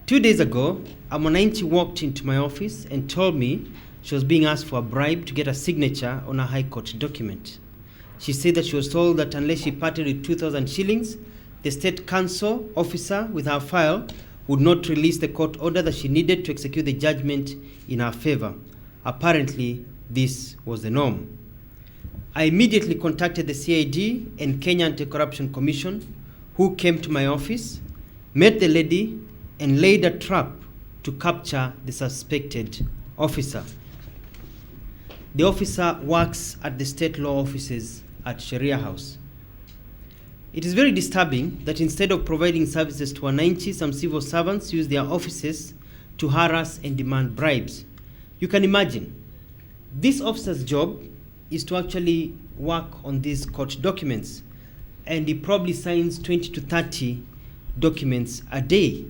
2 days ago, a Mwananchi walked into my office and told me she was being asked for a bribe to get a signature on a High Court document. She said that she was told that unless she parted with 2,000 shillings, the State Counsel Officer with her file would not release the court order that she needed to execute the judgment in her favor. Apparently, this was the norm. I immediately contacted the CID and Kenya Anti-Corruption Commission, who came to my office, met the lady, and laid a trap to capture the suspected officer. The officer works at the state law offices at Sheria House. It is very disturbing that instead of providing services to Wananchi, some civil servants use their offices to harass and demand bribes. You can imagine, this officer's job is to actually work on these court documents, and he probably signs 20 to 30 documents a day.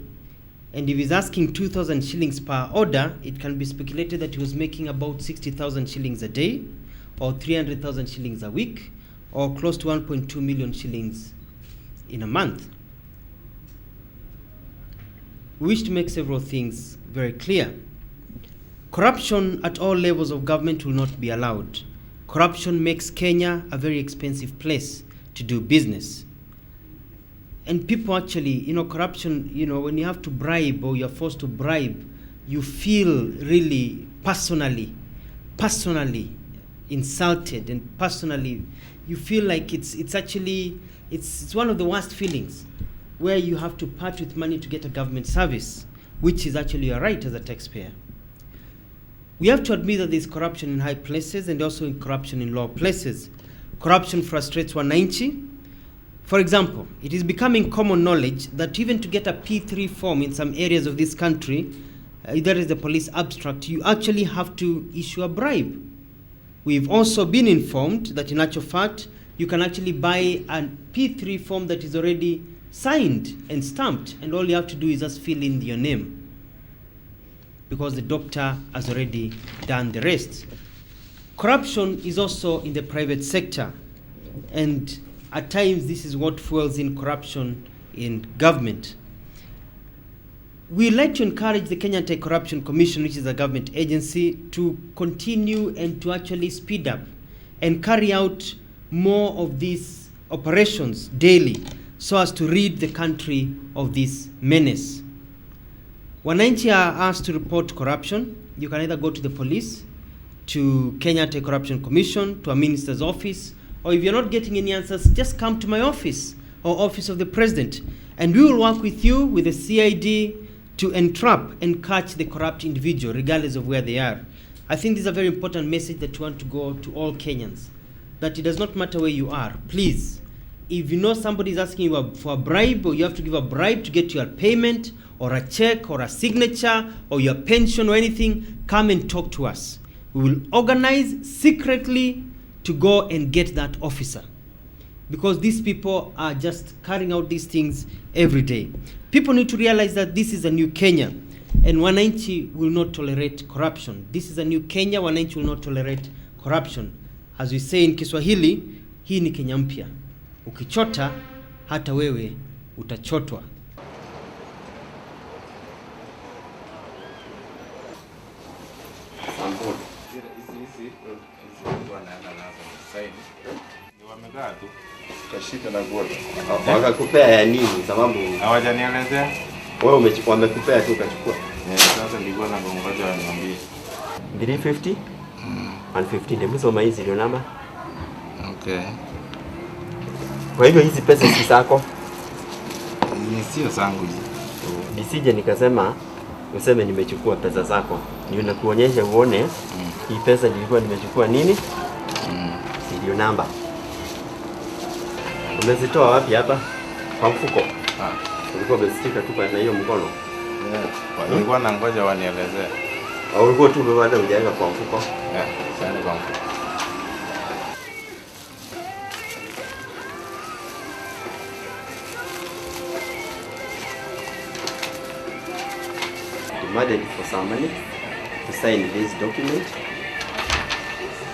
And if he's asking 2,000 shillings per order, it can be speculated that he was making about 60,000 shillings a day, or 300,000 shillings a week, or close to 1.2 million shillings in a month. We wish to make several things very clear. Corruption at all levels of government will not be allowed. Corruption makes Kenya a very expensive place to do business. And people actually, corruption, when you have to bribe or you're forced to bribe, you feel really personally insulted, and personally, you feel like it's one of the worst feelings, where you have to part with money to get a government service, which is actually your right as a taxpayer. We have to admit that there's corruption in high places and also in corruption in low places. Corruption frustrates Wananchi. For example, it is becoming common knowledge that even to get a P3 form in some areas of this country, either as the police abstract, you actually have to issue a bribe. We've also been informed that in actual fact, you can actually buy a P3 form that is already signed and stamped, and all you have to do is just fill in your name, because the doctor has already done the rest. Corruption is also in the private sector, and at times this is what fuels in corruption in government. We like to encourage the Kenya Anti-Corruption Commission, which is a government agency, to continue and to actually speed up and carry out more of these operations daily, so as to rid the country of this menace. Wananchi are asked to report corruption. You can either go to the police, to Kenya Anti-Corruption Commission, to a minister's office, or if you're not getting any answers, just come to my office or office of the president, and we will work with you with the CID to entrap and catch the corrupt individual, regardless of where they are. I think this is a very important message that we want to go to all Kenyans, that it does not matter where you are. Please, if you know somebody is asking you for a bribe, or you have to give a bribe to get your payment, or a check, or a signature, or your pension, or anything, come and talk to us. We will organize secretly to go and get that officer, because these people are just carrying out these things every day. People need to realize that this is a new Kenya, and Wananchi will not tolerate corruption. This is a new Kenya. Wananchi will not tolerate corruption. As we say in Kiswahili, hii ni Kenya mpya. Ukichota, hata wewe utachotwa. Wakakupea ya nini? Sababu hawajanielezea. Wewe wamekupea tu ukachukua. Sasa nilikuwa na ngoja waniambie. 350 150 ndio msoma hizi ndio namba. Okay. Kwa hivyo hizi pesa si zako? Ni sio zangu hizi. Nisije nikasema useme nimechukua pesa zako. Ndio nakuonyesha uone hii pesa nilikuwa nimechukua nini? Ndio namba. Umezitoa wapi hapa? Kwa mfuko? Ulikuwa umestika tu na hiyo mkono? Nilikuwa na ngoja wanielezee. Au ulikuwa tu umeweka hujaweka kwa mfuko? Sana kwa mfuko. Demanded for somebody to sign this document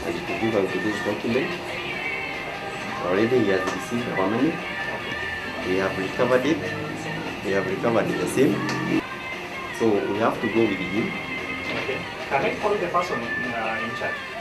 and to give us this document. Already he has received our money. We have recovered it. We have recovered the SIM. So we have to go with him. Okay. Can I call the person in charge?